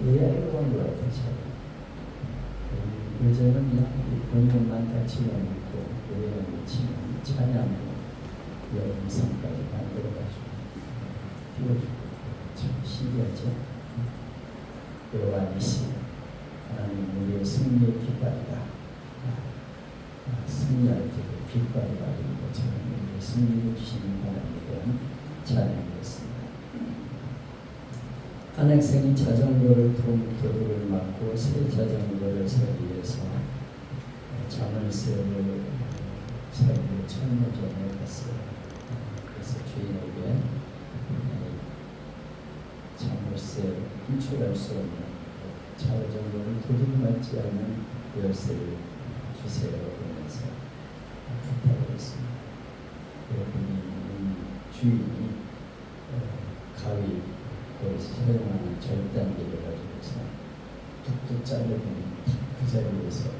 AI가 온 것 같아요. 요즘은 그냥 본문만 다 집어넣고 AI를 치면 찬양으로 여러 이성까지 만들어가지고 띄워주고 참 신기하죠. 요한이시 하나님 우리의 승리의 깃발이다. 승리할 때 깃발을 가지는 것처럼 우리의 승리를 주시는 하나님에 대한 찬양이었습니다. 한 학생이 자전거를 도둑을 맞고 새 자전거를 사기 위해서 자물쇠를 사기 위해 천문점에 갔어요. 그래서 주인에게 자물쇠 인출할 수 없는 자전거를 도둑맞지 않는 열쇠를 주세요 하면서 부탁을 했습니다. 그랬더니 주인이 가위 거기서 사용하는 절단기를 가지고서 툭툭 잘라주면 그 자리에서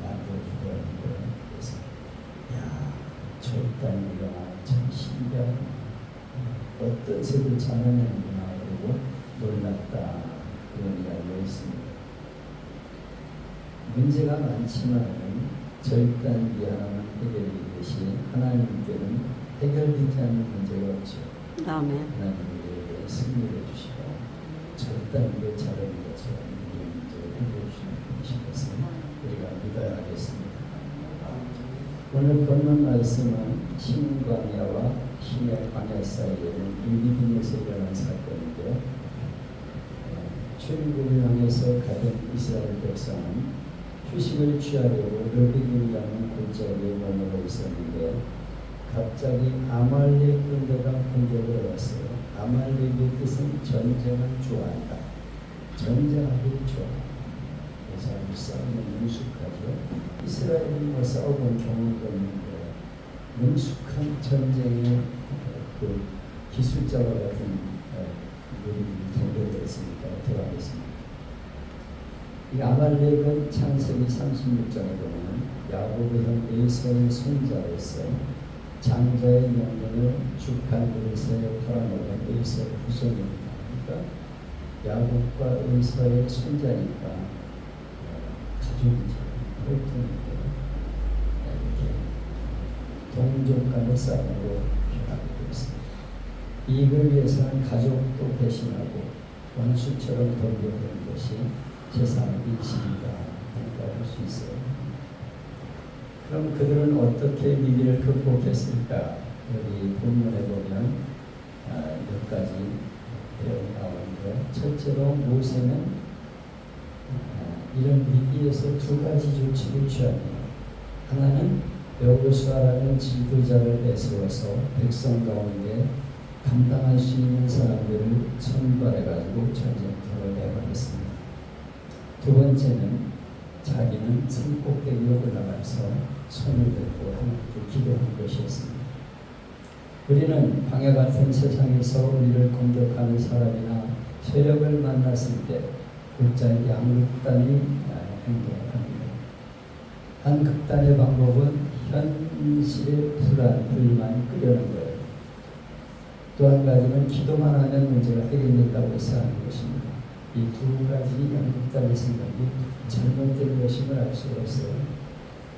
만들어주더라는 거예요. 그래서 야, 절단기가 참 신기하구나. 어떤 색을 잡아내는구나. 그리고 놀랐다. 그런 이야기가 있습니다. 문제가 많지만 절단기 하나만 해결되듯이 하나님께는 해결되지 않는 문제가 없죠. 아멘. 하나님은 승리를 주시고 절단기를 자르는 것처럼 우리의 문제를 해결해 주시는 분이신 것을 우리가 믿어야 하겠습니다. 오늘 본문 말씀은 신의 광야와 신의 광야 사이에는 유리빈에서 일어난 사건인데요. 출애굽을 향해서 가던 이스라엘 백성은 휴식을 취하려고 르비딤이라는 골짜기에 머물러 있었는데 갑자기 아말렉 군대가 공격을 해왔어요. 아말렉의 뜻은 전쟁을 좋아한다. 전쟁하기 좋아. 그래서 아주 싸움은 능숙하죠. 이스라엘은 뭐 싸워본 경험도 없는데 능숙한 전쟁의 그 기술자와 같은 우리 경계되어 있으니까 어떻게 하겠습니까? 이 아말렉은 창세기 36장에 보면 야곱의 형 에서의 손자로서 장자의 명령을 죽한 그릇에 팔아먹은 에서의 후손입니다. 그러니까 야곱과 에서의 손자니까 가족이죠. 혈통인데 이렇게 동족 간의 싸움으로 변하게 되었습니다. 이익을 위해서는 가족도 배신하고 원수처럼 돌려보는 것이 세상의 일심이다 할 수 있어요. 그럼 그들은 어떻게 위기를 극복했을까? 여기 본문에 보면 몇 가지 내용이 나오는데, 첫째로 모세는 이런 위기에서 두 가지 조치를 취합니다. 하나는 여호수아라는 지도자를 내세워서 백성 가운데 감당할 수 있는 사람들을 선발해가지고 전쟁터로 내보냈습니다. 두 번째는 자기는 산꼭대기로 올라가서 손을 들고 하나님께 기도한 것이었습니다. 우리는 방해 같은 세상에서 우리를 공격하는 사람이나 세력을 만났을 때 곧잘 양극단이 행동을 합니다. 한 극단의 방법은 현실의 불만 끄려는 거예요. 또 한 가지는 기도만 하면 문제가 해결된다고 해서 하는 것입니다. 이 두 가지 양극단의 생각이 잘못된 것임을 알 수가 있어요.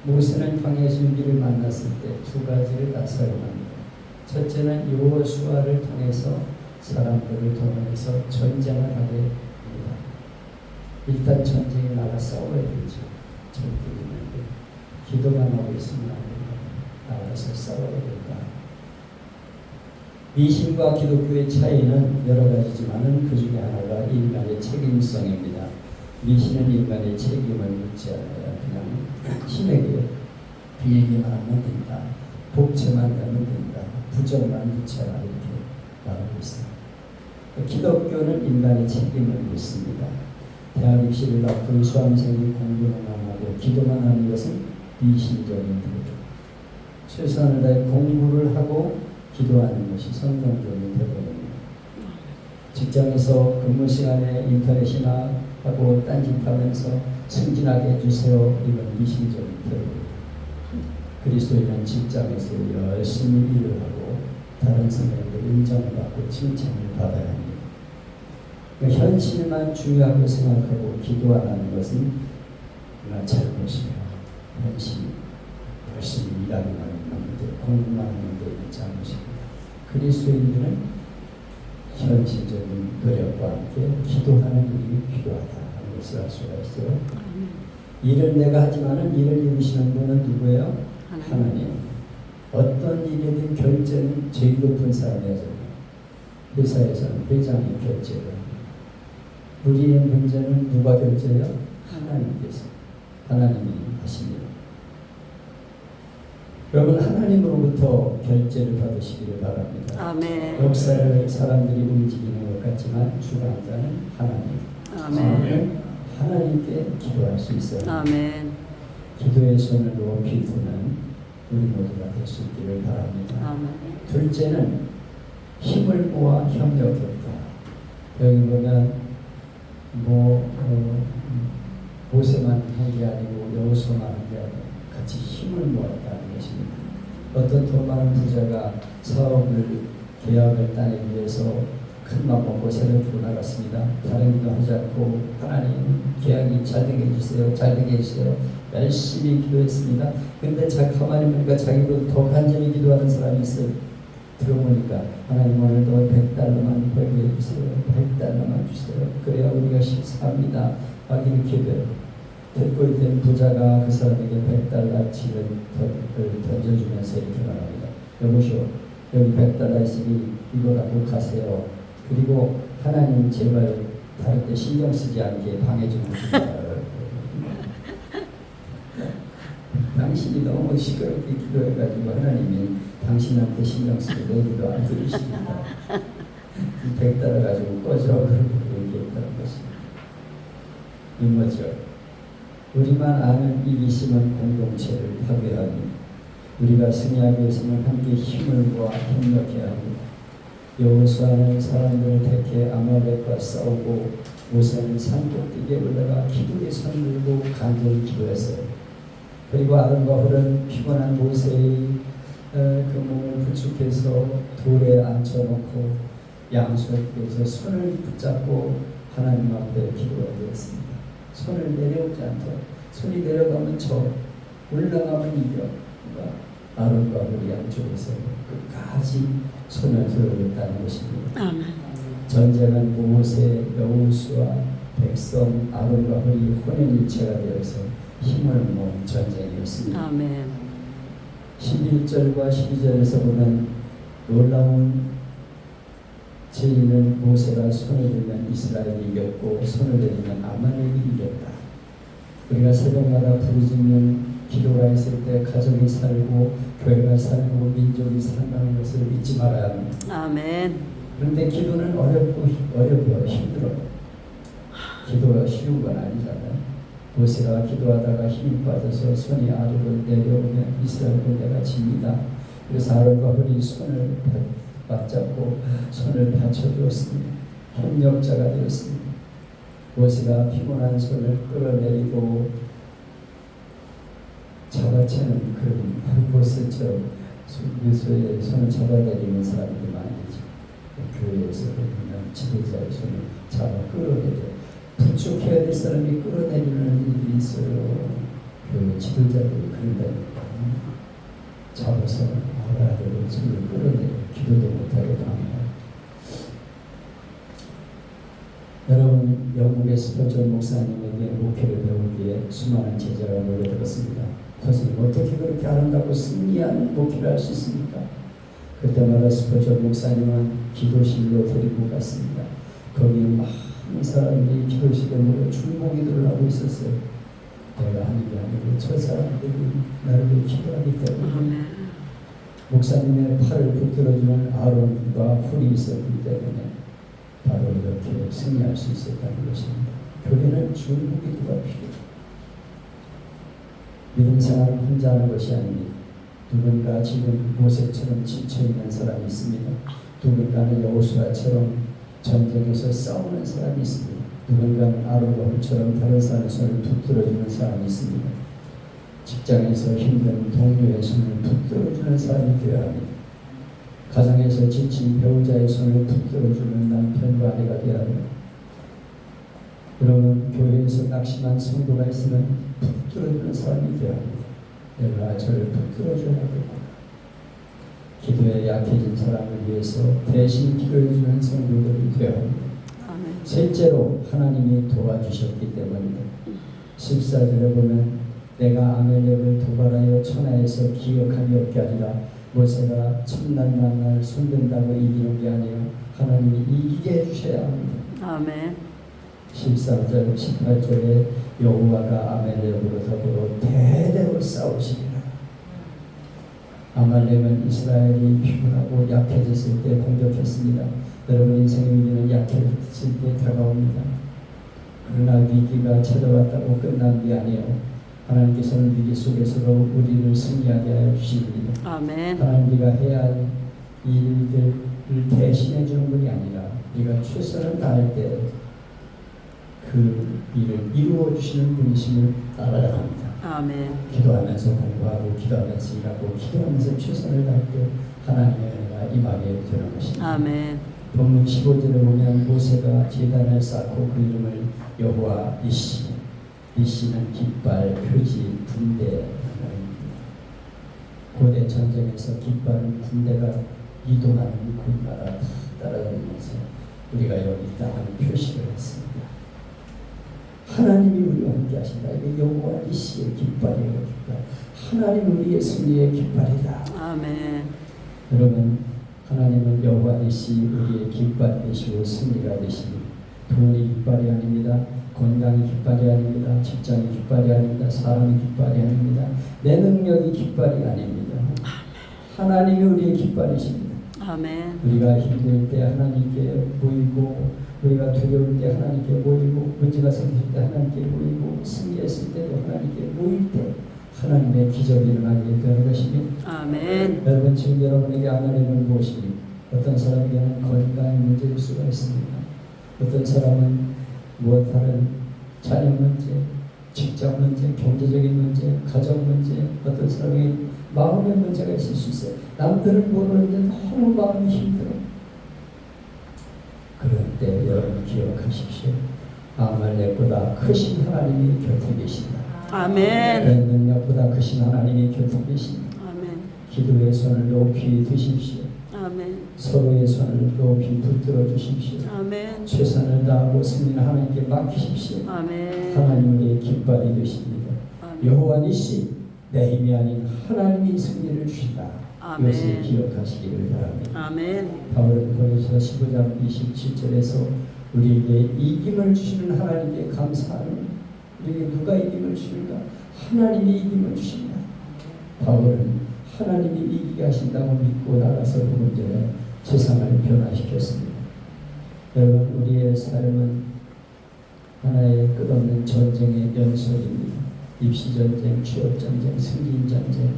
모세는 광야에서 위기를 만났을 때 두 가지를 다 사용합니다. 첫째는 여호수아를 통해서 사람들을 동원해서 전쟁을 하게 합니다. 일단 전쟁에 나가 싸워야 되죠. 절대 있는데 기도만 하고 있으면 안 됩니다. 나가서 싸워야 된다. 미신과 기독교의 차이는 여러 가지지만은 그 중에 하나가 인간의 책임성입니다. 미신은 인간의 책임을 묻지 않아요. 그냥 신에게 빌기만 하면 된다. 복채만 내면 된다. 부정만 묻혀라. 이렇게 말하고 있습니다. 기독교는 인간의 책임을 묻습니다. 대학 입시를 앞둔 수험생이 공부만 하고 기도만 하는 것은 미신적인 태도. 최선을 다해 공부를 하고 기도하는 것이 성경적인 태도입니다. 직장에서 근무 시간에 인터넷이나 하고 딴짓하면서 승진하게 해주세요. 이건 미신적인 태도입니다. 그리스도인은 직장에서 열심히 일을 하고 다른 선배님들 인정을 받고 칭찬을 받아야 합니다. 현실만 중요하고 생각하고 기도 안 하는 것은 잘못이에요. 현실 열심히 일하기만 하는데 공부만 하는데 잘못입니다. 그리스도인들은 현실적인 노력과 함께 기도하는 일이 필요하다 하는 것을 알 수가 있어요. 일을 내가 하지만은 일을 이루시는 분은 누구예요? 하나님. 어떤 일이든 결제는 제일 높은 사람이 하잖아요. 회사에서는 회장이 결제를 합니다. 우리의 문제는 누가 결제해요? 하나님께서. 하나님이 하십니다. 여러분 하나님으로부터 결제를 받으시기를 바랍니다. 아멘. 역사를 사람들이 움직이는 것 같지만 주관자는 하나님. 아멘. 하나님께 기도할 수 있어요. 아멘. 기도의 손을 높이 드는 우리 모두가 될 수 있기를 바랍니다. 아멘. 둘째는 힘을 모아 협력했다. 여기 보면 모세만 한 게 아니고 여호수아만 한 게 아니고 같이 힘을 모았다는 것입니다. 어떤 돈 많은 부자가 사업을 계약을 따내기 위해서 큰맘 먹고 새를 들고 나갔습니다. 다른 기도 하지 않고 하나님 계약이 잘 되게 해주세요. 잘 되게 해주세요. 열심히 기도했습니다. 근데 가만히 보니까 자기도 더 간절히 기도하는 사람이 있어요. 들어보니까 하나님 오늘도 100달러만 벌게 해주세요. 100달러만 주세요. 그래야 우리가 식사합니다. 막 이렇게 돼요. 듣고 있던 부자가 그 사람에게 100달러치를 던져주면서 이렇게 말합니다. 여보시오, 여기 100달러 있으니 이거라도 가세요. 그리고 하나님 제발 다른 데 신경 쓰지 않게 방해 좀 해주세요. 당신이 너무 시끄럽게 기도해가지고 하나님이 당신한테 신경 쓰고 내 기도 안 들으십니다. 100달러 가지고 꺼져. 그러고 얘기했다는 것입니다. 이 뭐죠? 우리만 아는 이기심은 공동체를 파괴합니다. 우리가 승리하기 위해서는 함께 힘을 모아 협력해야 합니다. 여호수아는 사람들을 택해 아말렉과 싸우고 모세는 산꼭대기에 올라가 기도의 손을 들고 간절히 기도했어요. 그리고 아론과 훌은 피곤한 모세의 그 몸을 부축해서 돌에 앉혀놓고 양수에서 손을 붙잡고 하나님 앞에 기도가 되었습니다. 손을 내려오지 않도록. 손이 내려가면 저, 올라가면 이겨. 그러니까 아론과 훌이 양쪽에서 끝까지 손을 들어줬다는 것입니다. 아멘. 전쟁은 모세, 여호수아, 백성, 아론과 훌이 혼연일체가 되어서 힘을 모은 전쟁이었습니다. 아멘. 11절과 12절에서 보면 놀라운 제의는 모세가 손을 들면 이스라엘이 이겼고 손을 내리면 아말렉이 이겼다. 우리가 새벽마다 부르짖는 기도가 있을 때 가정이 살고 교회가 살고 민족이 살아가는 것을 잊지 말아야 합니다. 아멘. 그런데 기도는 어렵고 힘들어요. 기도가 쉬운 건 아니잖아요. 모세가 기도하다가 힘이 빠져서 손이 아래로 내려오면 이스라엘 군대가 집니다. 그래서 아론과 훌이 손을 맞잡고 손을 받쳐주었습니다. 협력자가 되었습니다. 모세가 피곤한 손을 끌어내리고 잡아채는 그런 모세처럼 예수의 손을 잡아내리는 사람들이 많이죠. 교회에서 보면 지도자의 손을 잡아 끌어내려 부축해야 될 사람이 끌어내리는 일이 있어요. 교회 지도자들이 그런다니까. 잡아서 아가라들을 손을 끌어내려 기도도 못하게 당해요. 여러분, 영국의 스포전 목사님에게 목회를 배우기에 수많은 제자가 몰려들었습니다. 선생님, 어떻게 그렇게 아름답고 승리하는 목회를 할 수 있습니까? 그때마다 스포전 목사님은 기도실로 데리고 갔습니다. 거기에 많은 사람들이 기도실에 모여 중보기도를 하고 있었어요. 내가 하는 게 아니고 저 사람들이 나를 위해 기도하기 때문에 목사님의 팔을 붙들어주는 아론과 훌이 있었기 때문에 바로 이렇게 승리할 수 있었다는 것입니다. 교회는 중보기도가 필요해요. 믿음 생활을 혼자 하는 것이 아닙니다. 누군가 지금 모세처럼 지쳐있는 사람이 있습니다. 누군가는 여호수아처럼 전쟁에서 싸우는 사람이 있습니다. 누군가는 아론과 훌처럼 다른 사람의 손을 붙들어주는 사람이 있습니다. 직장에서 힘든 동료의 손을 붙들어주는 사람이 되어야 합니다. 가정에서 지친 배우자의 손을 붙들어주는 남편과 아내가 되어야 합니다. 여러분, 교회에서 낙심한 성도가 있으면 붙들어주는 사람이 되어야 합니다. 내가 저를 붙들어줘야겠구나. 기도에 약해진 사람을 위해서 대신 기도해주는 성도들이 되어야 합니다. 아멘. 셋째로 하나님이 도와주셨기 때문입니다. 14절에 보면 내가 아멜렉을 도발하여 천하에서 기억함이 없게 하리라. 모세가 첫날 만날 손댄다고 이기는 게 아니에요. 하나님이 이기게 해주셔야 합니다. 아멘. 14절 18절에 여호와가 아멜렉으로 더불어 대대로 싸우시리라. 아말렉은 이스라엘이 피곤하고 약해졌을 때 공격했습니다. 여러분 인생의 위기는 약해졌을 때 다가옵니다. 그러나 위기가 찾아왔다고 끝난 게 아니에요. 하나님께서는 위기 속에서도 우리를 승리하게 하여 주십니다. 아멘. 하나님께가 해야 할 일들을 대신해 주는 분이 아니라 우리가 최선을 다할 때 그 일을 이루어 주시는 분이심을 알아야 합니다. 아멘. 기도하면서 공부하고 기도하면서 일하고 기도하면서 최선을 다할 때 하나님의 은혜가 임하게 되는 것입니다. 아멘. 본문 15절에 보면 모세가 제단을 쌓고 그 이름을 여호와 니시, 니시는 깃발, 표지, 군대입니다. 고대 전쟁에서 깃발은 군대가 이동하는 군마다 따라다니면서 우리가 여기 있다 하는 표시를 했습니다. 하나님이 우리와 함께 하신다. 이게 여호와 니시의 깃발이에요. 깃발. 하나님 우리의 승리의 깃발이다. 아멘. 여러분, 하나님은 여호와 니시 우리의 깃발 되시고 승리가 되십니다. 돈이 깃발이 아닙니다. 건강이 깃발이 아닙니다. 직장이 깃발이 아닙니다. 사람이 깃발이 아닙니다. 내 능력이 깃발이 아닙니다. 하나님이 우리의 깃발이십니다. 아멘. 우리가 힘들 때 하나님께 모이고, 우리가 두려울 때 하나님께 모이고, 문제가 생길 때 하나님께 모이고, 승리했을 때도 하나님께 모일 때 하나님의 기적이 일어나게 되는 것입니다. 아멘. 여러분, 지금 여러분에게 아말렉은 무엇입니까? 어떤 사람에게는 건강의 문제일 수가 있습니다. 어떤 사람은 무엇하는 자녀 문제, 직장 문제, 경제적인 문제, 가정 문제, 어떤 사람에게 마음의 문제가 있을 수 있어요. 남들은 모르는데 너무 마음이 힘들어요. 그럴 때 여러분 기억하십시오. 아말렉보다 크신 하나님이 곁에 계신다. 아멘. 내 능력보다 크신 하나님이 곁에 계신다. 아멘. 기도의 손을 높이 드십시오. 아멘. 서로의 손을 높이 붙들어 주십시오. 아멘. 최선을 다하고 승리는 하나님께 맡기십시오. 아멘. 하나님 우리의 깃발이 되십니다. 아멘. 여호와 니시, 내 힘이 아닌 하나님이 승리를 주신다. 아멘. 이것을 기억하시기를 바랍니다. 아멘. 바울은 고린도서 15장 27절에서 우리에게 이김을 주시는 하나님께 감사하는, 우리에게 누가 이김을 주실까? 하나님이 이김을 주신다. 바울은 하나님이 이기게 하신다고 믿고 나가서 복음 전에 세상을 변화시켰습니다. 여러분, 우리의 삶은 하나의 끝없는 전쟁의 연속입니다. 입시전쟁, 취업전쟁, 승진전쟁,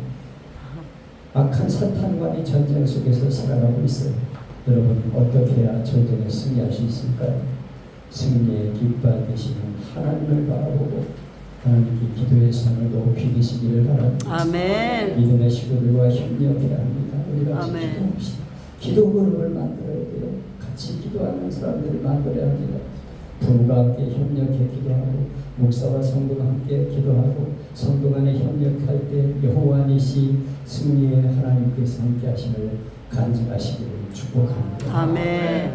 악한 사탄과의 전쟁 속에서 살아가고 있어요. 여러분, 어떻게 해야 전쟁에 승리할 수 있을까요? 승리의 깃발 되시는 하나님을 바라보고 하나님께 기도의 손을 높이 드시기를 바랍니다. 아멘. 믿음의 식구들과 협력해야 합니다. 우리 같이 아멘. 기도합시다. 기도 그룹을 만들어야 돼요. 같이 기도하는 사람들을 만들어야 합니다. 부부가 함께 협력해 기도하고, 목사와 성도가 함께 기도하고, 성도 간에 협력할 때 여호와 니시 승리의 하나님께서 함께 하심을 간직하시기를 축복합니다. 아멘.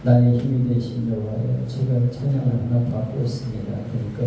나의 힘이 되신 여호와여, 제가 찬양을 하나 받고 있습니다. 그러니까